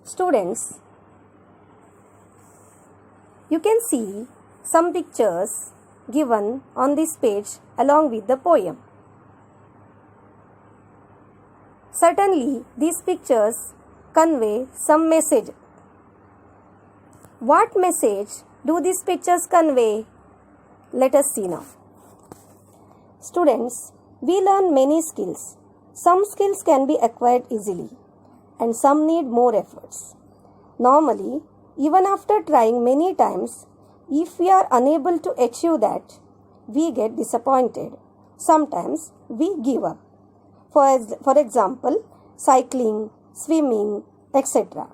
Students, you can see some pictures given on this page along with the poem. Certainly, these pictures convey some message. What message do these pictures convey? Let us see now. Students, we learn many skills. Some skills can be acquired easily and some need more efforts. Normally, even after trying many times, if we are unable to achieve that, we get disappointed. Sometimes we give up. For example, cycling, swimming, etc.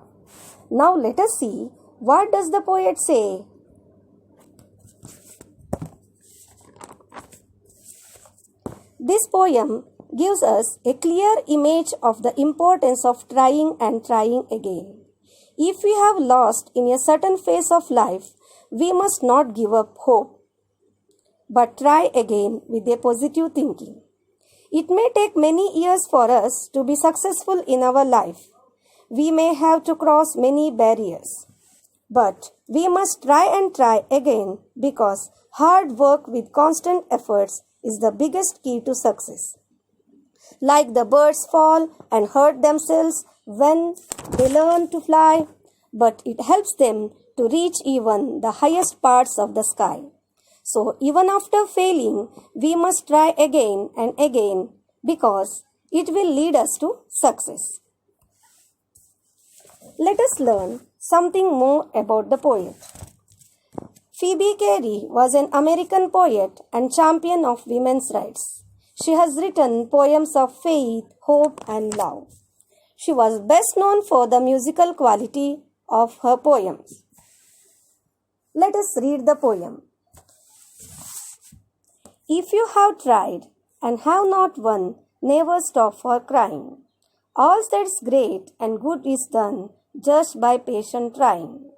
Now let us see what does the poet say. This poem gives us a clear image of the importance of trying and trying again. If we have lost in a certain phase of life, we must not give up hope, but try again with a positive thinking. It may take many years for us to be successful in our life. We may have to cross many barriers, but we must try and try again because hard work with constant efforts is the biggest key to success. Like the birds fall and hurt themselves when they learn to fly, but it helps them to reach even the highest parts of the sky. So even after failing, we must try again and again because it will lead us to success. Let us learn something more about the poet. Phoebe Cary was an American poet and champion of women's rights. She has written poems of faith, hope, and love. She was best known for the musical quality of her poems. Let us read the poem. If you have tried and have not won, never stop for crying. All that's great and good is done just by patient trying.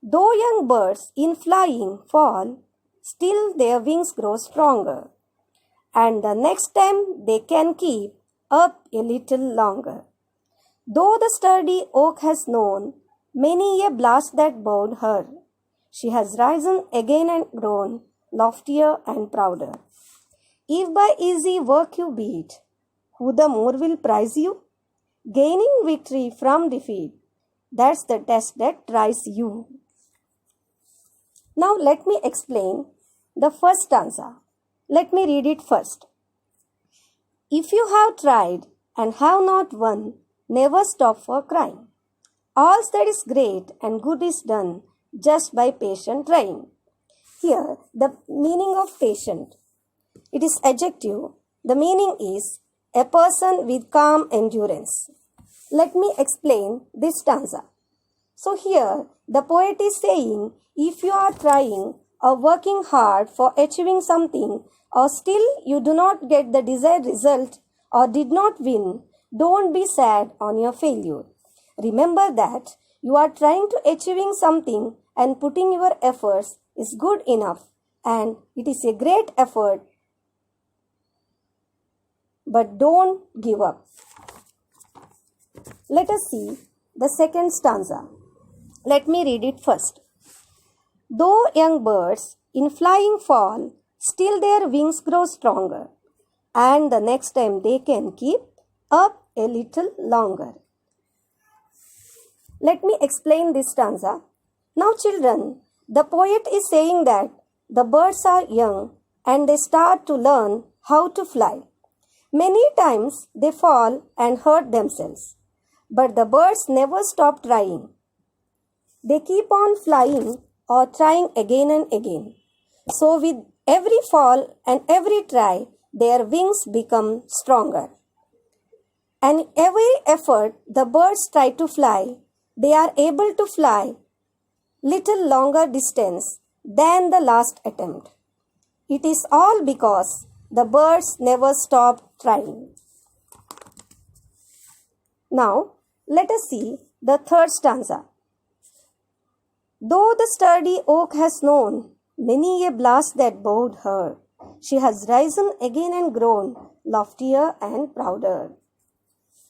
Though young birds in flying fall, still their wings grow stronger, and the next time they can keep up a little longer. Though the sturdy oak has known many a blast that bowed her, she has risen again and grown loftier and prouder. If by easy work you beat, who the more will prize you? Gaining victory from defeat, that's the test that tries you. Now let me explain the first stanza. Let me read it first. If you have tried and have not won, never stop for crying. All that is great and good is done just by patient trying. Here, the meaning of patient. It is adjective. The meaning is a person with calm endurance. Let me explain this stanza. So here, the poet is saying, if you are trying or working hard for achieving something, or still you do not get the desired result or did not win, don't be sad on your failure. Remember that you are trying to achieving something and putting your efforts is good enough and it is a great effort. But don't give up. Let us see the second stanza. Let me read it first. Though young birds in flying fall, still their wings grow stronger, and the next time they can keep up a little longer. Let me explain this stanza. Now children, the poet is saying that the birds are young and they start to learn how to fly. Many times they fall and hurt themselves, but the birds never stop trying. They keep on flying or trying again and again. So with every fall and every try, their wings become stronger. And every effort the birds try to fly, they are able to fly little longer distance than the last attempt. It is all because the birds never stop trying. Now, let us see the third stanza. Though the sturdy oak has known many a blast that bowed her, she has risen again and grown loftier and prouder.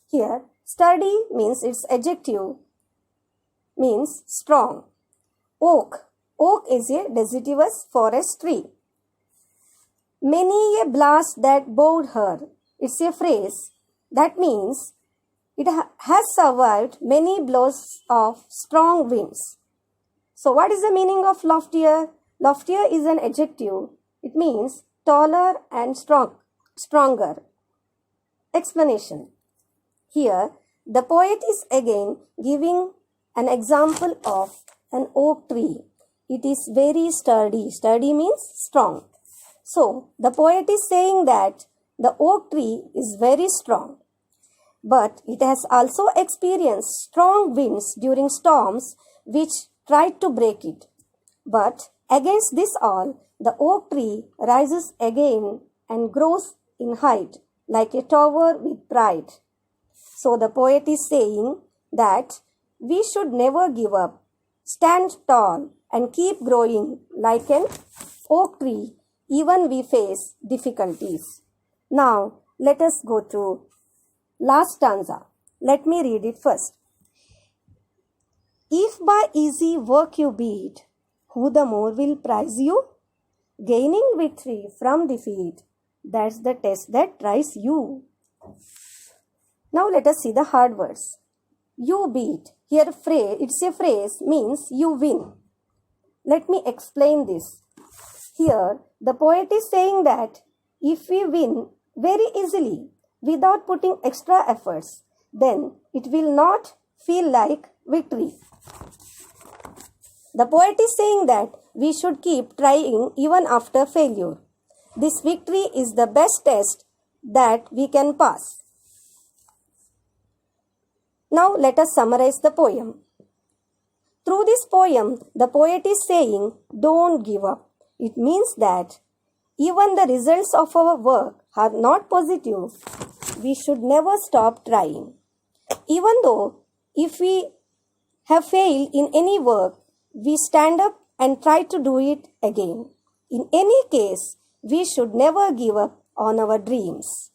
Here, sturdy means its adjective means strong. Oak. Oak is a deciduous forest tree. Many a blast that bowed her. It's a phrase that means it has survived many blows of strong winds. So what is the meaning of loftier? Loftier is an adjective. It means taller and stronger. Explanation. Here, the poet is again giving an example of an oak tree. It is very sturdy. Sturdy means strong. So, the poet is saying that the oak tree is very strong. But it has also experienced strong winds during storms which tried to break it. But against this all, the oak tree rises again and grows in height like a tower with pride. So the poet is saying that we should never give up, stand tall and keep growing like an oak tree even we face difficulties. Now let us go through last stanza. Let me read it first. If by easy work you beat, who the more will prize you? Gaining victory from defeat, that's the test that tries you. Now let us see the hard words. You beat. Here it's a phrase means you win. Let me explain this. Here the poet is saying that if we win very easily without putting extra efforts, then it will not feel like victory. The poet is saying that we should keep trying even after failure. This victory is the best test that we can pass. Now let us summarize the poem. Through this poem, the poet is saying, don't give up. It means that even the results of our work are not positive, we should never stop trying. Even though if we have failed in any work, we stand up and try to do it again. In any case, we should never give up on our dreams.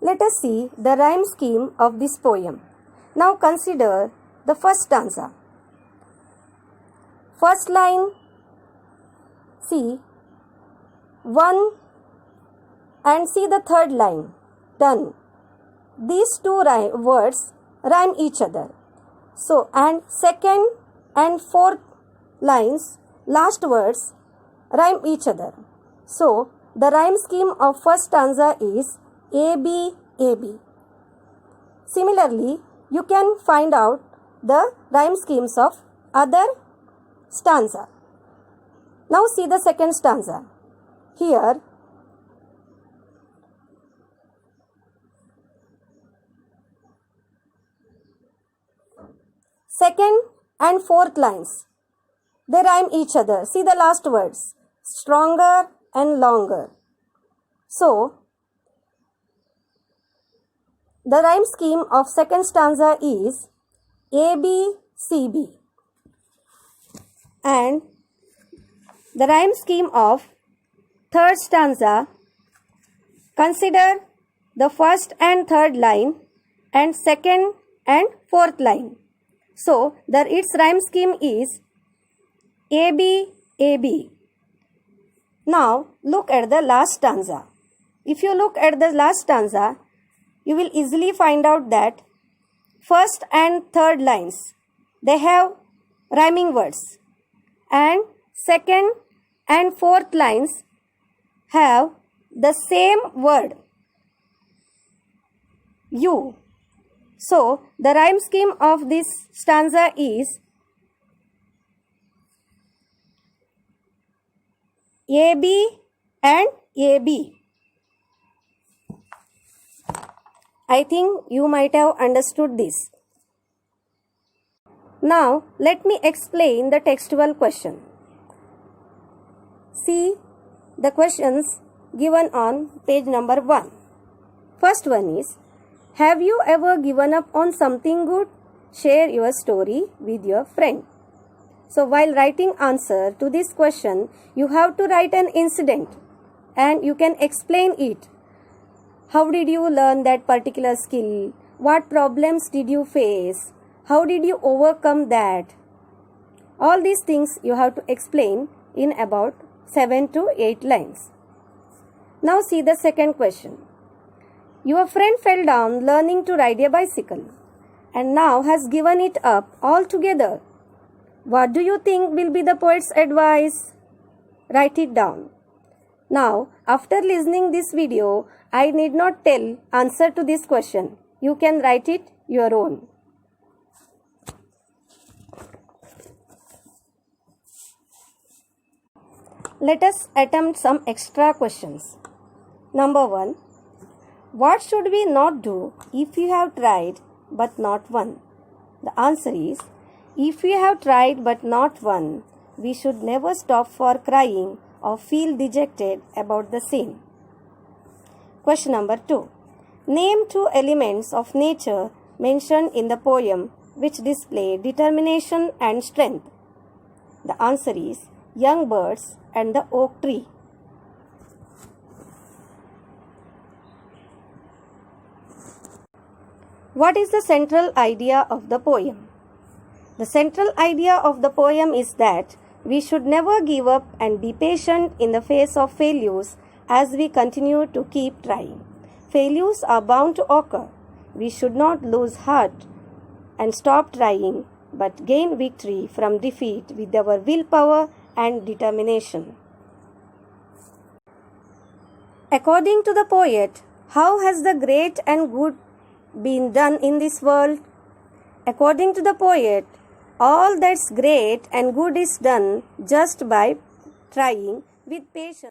Let us see the rhyme scheme of this poem. Now consider the first stanza. First line, see, 1 and see the third line, done. These two words rhyme each other. So, and second and fourth lines, last words, rhyme each other. So, the rhyme scheme of first stanza is A, B, A, B. Similarly, you can find out the rhyme schemes of other stanza. Now see the second stanza. Here, second and fourth lines, they rhyme each other. See the last words, stronger and longer. So, the rhyme scheme of second stanza is A, B, C, B. And the rhyme scheme of third stanza, consider the first and third line and second and fourth line. So, its rhyme scheme is A, B, A, B. Now, look at the last stanza. If you look at the last stanza, you will easily find out that first and third lines, they have rhyming words, and second and fourth lines have the same word, you. So, the rhyme scheme of this stanza is AB and AB. I think you might have understood this. Now, let me explain the textual question. See the questions given on page number 1. First one is, have you ever given up on something good? Share your story with your friend. So, while writing answer to this question, you have to write an incident and you can explain it. How did you learn that particular skill? What problems did you face? How did you overcome that? All these things you have to explain in about 7 to 8 lines. Now see the second question. Your friend fell down learning to ride a bicycle and now has given it up altogether. What do you think will be the poet's advice? Write it down. Now, after listening this video, I need not tell answer to this question. You can write it your own. Let us attempt some extra questions. Number 1. What should we not do if we have tried but not won? The answer is, if we have tried but not won, we should never stop for crying or feel dejected about the same. Question number 2. Name 2 elements of nature mentioned in the poem which display determination and strength. The answer is young birds and the oak tree. What is the central idea of the poem? The central idea of the poem is that we should never give up and be patient in the face of failures as we continue to keep trying. Failures are bound to occur. We should not lose heart and stop trying, but gain victory from defeat with our willpower and determination. According to the poet, how has the great and good been done in this world? According to the poet, all that's great and good is done just by trying with patience.